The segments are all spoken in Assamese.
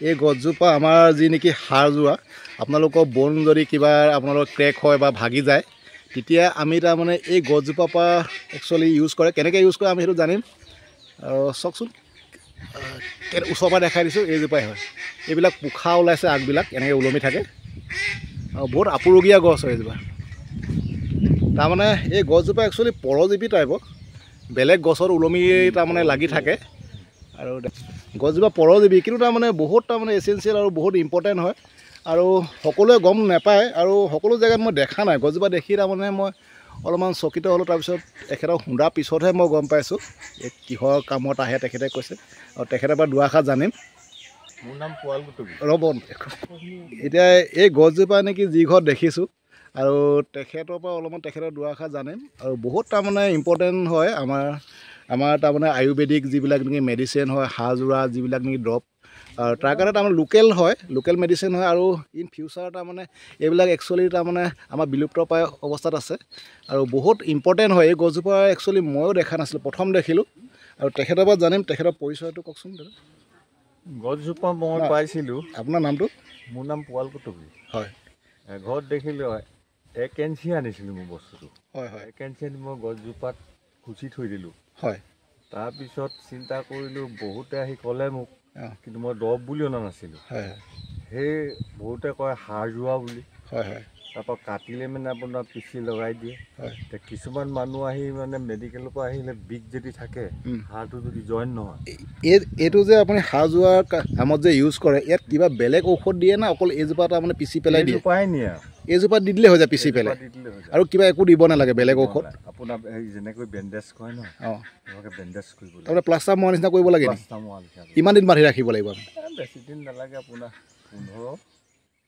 এই গছজোপা আমাৰ যি নেকি সাৰ যোৱা আপোনালোকৰ বন যদি কিবা আপোনালোকৰ ক্ৰেক হয় বা ভাগি যায় তেতিয়া আমি তাৰমানে এই গছজোপাৰ পৰা একচুৱেলি ইউজ কৰে কেনেকৈ ইউজ কৰে আমি সেইটো জানিম আৰু চাওকচোন ওচৰৰ পৰা দেখাই দিছোঁ এইজোপাই হয় এইবিলাক পোখা ওলাইছে আগবিলাক এনেকৈ ওলমি থাকে আৰু বহুত আপুৰুগীয়া গছ হয় এইজোপা তাৰমানে এই গছজোপা একচুৱেলি পৰজীৱী টাইপৰ বেলেগ গছৰ ওলমি তাৰমানে লাগি থাকে আৰু গছজোপা পৰজীৱী কিন্তু তাৰমানে বহুত তাৰমানে এচেঞ্চিয়েল আৰু বহুত ইম্পৰ্টেণ্ট হয় আৰু সকলোৱে গম নাপায় আৰু সকলো জেগাত মই দেখা নাই গছজোপা দেখি তাৰমানে মই অলপমান চকিত হ'লোঁ তাৰপিছত তেখেতক শুনাৰ পিছতহে মই গম পাইছোঁ এই কিহৰ কামত আহে তেখেতে কৈছে আৰু তেখেতৰ পৰা দুআষাৰ জানিম মোৰ নাম পোৱাল গুটকি ৰ'ব এতিয়া এই গছজোপা নেকি যি ঘৰত দেখিছোঁ আৰু তেখেতৰ পৰা অলপমান তেখেতৰ দুআষাৰ জানিম আৰু বহুত তাৰমানে ইম্পৰ্টেণ্ট হয় আমাৰ তাৰমানে আয়ুৰ্বেদিক যিবিলাক নেকি মেডিচিন হয় হাড় যিবিলাক নেকি দৰৱ তাৰ কাৰণে তাৰমানে লোকেল মেডিচিন হয় আৰু ইন ফিউচাৰ তাৰমানে এইবিলাক একচুৱেলি তাৰমানে আমাৰ বিলুপ্ত প্ৰায় অৱস্থাত আছে আৰু বহুত ইম্পৰ্টেণ্ট হয় এই গছজোপা একচুৱেলি ময়ো দেখা নাছিলোঁ প্ৰথম দেখিলোঁ আৰু তেখেতৰ পৰা জানিম তেখেতৰ পৰিচয়টো কওকচোন দাদা গছজোপা মই পাইছিলোঁ আপোনাৰ নামটো মোৰ নাম পোৱাল গুটকি হয় ঘৰত দেখিলোঁ 1 ইঞ্চি আনিছিলোঁ মোৰ বস্তুটো হয় হয় 1 ইঞ্চি আনি মই গছজোপাত খুচি থৈ দিলোঁ হয় তাৰপিছত চিন্তা কৰিলোঁ বহুতে আহি ক'লে মোক কিন্তু মই দৰৱ বুলি অনা নাছিলোঁ হয় সেই বহুতে কয় সাৰ যোৱা বুলি হয় হয় তাৰপৰা কাটিলে মানে আপোনাৰ পিচি লগাই দিয়ে হয় এতিয়া কিছুমান মানুহ আহি মানে মেডিকেলৰ পৰা আহিলে বিষ যদি থাকে সাৰটো যদি জইন নহয় এইটো যে আপুনি সাৰ যোৱাৰ কামত যে ইউজ কৰে ইয়াত কিবা বেলেগ ঔষধ দিয়ে না অকল এইজোপা তাৰমানে পিচি পেলাই দিয়ে উপায় নিয়ে এইজোপা দি দিলে হৈ যায় পিচি পেলাই আৰু কিবা একো দিব নালাগে বেলেগ ঔষধ আপোনাৰ এই যেনেকৈ বেণ্ডেজ কৰে ন অঁ তেনেকৈ বেণ্ডেজ কৰিব লাগে তাৰমানে প্লাষ্টাৰ মৰা নিচিনা কৰিব লাগে প্লাষ্টাৰ মৰা নিচিনা কিমান দিন বান্ধি ৰাখিব লাগিব আমি বেছি দিন নালাগে আপোনাৰ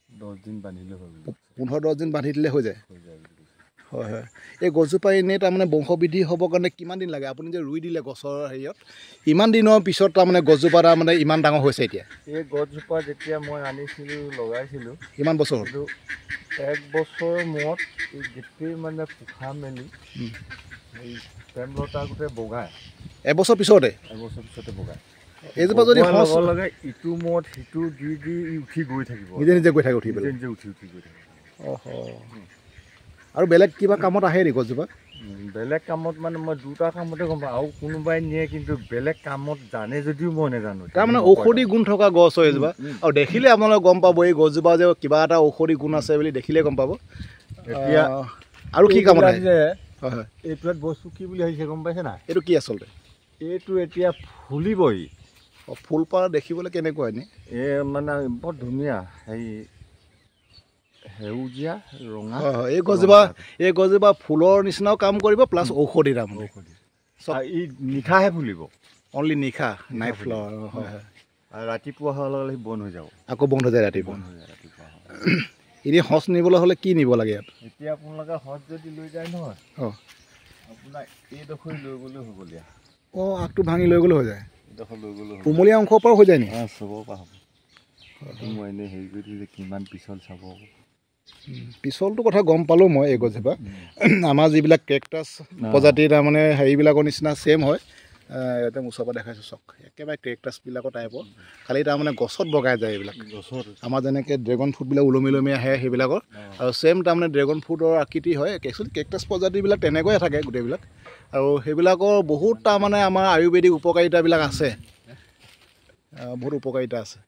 15-10 দিন বান্ধিলে হৈ যাব 15-10 দিন বান্ধি দিলে হৈ যায় হৈ যায় বুলি কৈছে হয় হয় এই গছজোপা এনেই তাৰমানে বংশবৃদ্ধি হ'বৰ কাৰণে কিমান দিন লাগে আপুনি যে ৰুই দিলে গছৰ হেৰিয়ত ইমান দিনৰ পিছত তাৰমানে গছজোপা তাৰমানে ইমান ডাঙৰ হৈছে এতিয়া এই গছজোপা যেতিয়া মই আনিছিলোঁ লগাইছিলোঁ কিমান বছৰ হ'ল 1 বছৰৰ মূৰত এই গোটেই মানে পোখা মেলি এই টেমলতা গোটেই বগায় এবছৰ পিছতে 1 বছৰ পিছতে বগায় এইজোপা যদি লগে লগে ইটো মূৰত সিটো দি উঠি গৈ থাকিব নিজে নিজে গৈ থাকে উঠি পেলাই নিজে উঠি গৈ থাকিব আৰু বেলেগ কিবা কামত আহে নেকি গছজোপা বেলেগ কামত মানে মই দুটা কামতে গম পাওঁ আৰু কোনোবাই নিয়ে কিন্তু বেলেগ কামত জানে যদিও মই নাজানো তাৰমানে ঔষধি গুণ থকা গছ হয় এজোপা আৰু দেখিলে আপোনালোকে গম পাব এই গছজোপা যে কিবা এটা ঔষধি গুণ আছে বুলি দেখিলে গম পাব এতিয়া আৰু কি কামত আহে হয় হয় এইটোত বস্তু কি বুলি ভাবিছে গম পাইছে না এইটো কি আচলতে এইটো এতিয়া ফুলিবই ফুলপাহ দেখিবলৈ কেনেকুৱা এনেই মানে বৰ ধুনীয়া হেৰি সেউজীয়া ৰঙা হয় হয় এই গছজোপা ফুলৰ নিচিনাও কাম কৰিব প্লাছ ঔষধি তাৰমানে ই নিশাহে ফুলিব অনলি নিশা নাইট ফ্লাৱাৰ হয় হয় আৰু ৰাতিপুৱা হোৱাৰ লগে লগে বন্ধ হৈ যাব আকৌ বন্ধ হৈ যায় ৰাতিপুৱা বন্ধ হৈ যায় ৰাতিপুৱা এনেই সঁচ নিবলৈ হ'লে কি নিব লাগে ইয়াত এতিয়া আপোনালোকে সঁচ যদি লৈ যায় নহয় অঁ আপোনাৰ এইডোখৰ লৈ গ'লেও হ'ব দিয়া অঁ আগটো ভাঙি লৈ গ'লে হৈ যায় এইডোখৰ লৈ গ'লেও কুমলীয়া অংশৰ পৰাও হৈ যায় নেকি চবৰ পৰা হ'ব মই এনেই হেৰি কৰি দিলে কিমান পিছল চাব পিছলটো কথা গম পালোঁ মই এই গছজোপা আমাৰ যিবিলাক কেকটাছ প্ৰজাতিৰ তাৰমানে হেৰিবিলাকৰ নিচিনা ছেইম হয় ইয়াতে ওচৰৰ পৰা দেখাইছোঁ চাওক একেবাৰে কেকটাছবিলাকৰ টাইপৰ খালি তাৰমানে গছত বগাই যায় এইবিলাক গছত আমাৰ যেনেকৈ ড্ৰেগন ফ্ৰুটবিলাক ওলমি আহে সেইবিলাকৰ আৰু ছেইম তাৰমানে ড্ৰেগন ফ্ৰুটৰ আকৃতি হয় একচুৱেলি কেকটাছ প্ৰজাতিবিলাক তেনেকৈয়ে থাকে গোটেইবিলাক আৰু সেইবিলাকৰ বহুত তাৰমানে আমাৰ আয়ুৰ্বেদিক উপকাৰিতাবিলাক আছে বহুত উপকাৰিতা আছে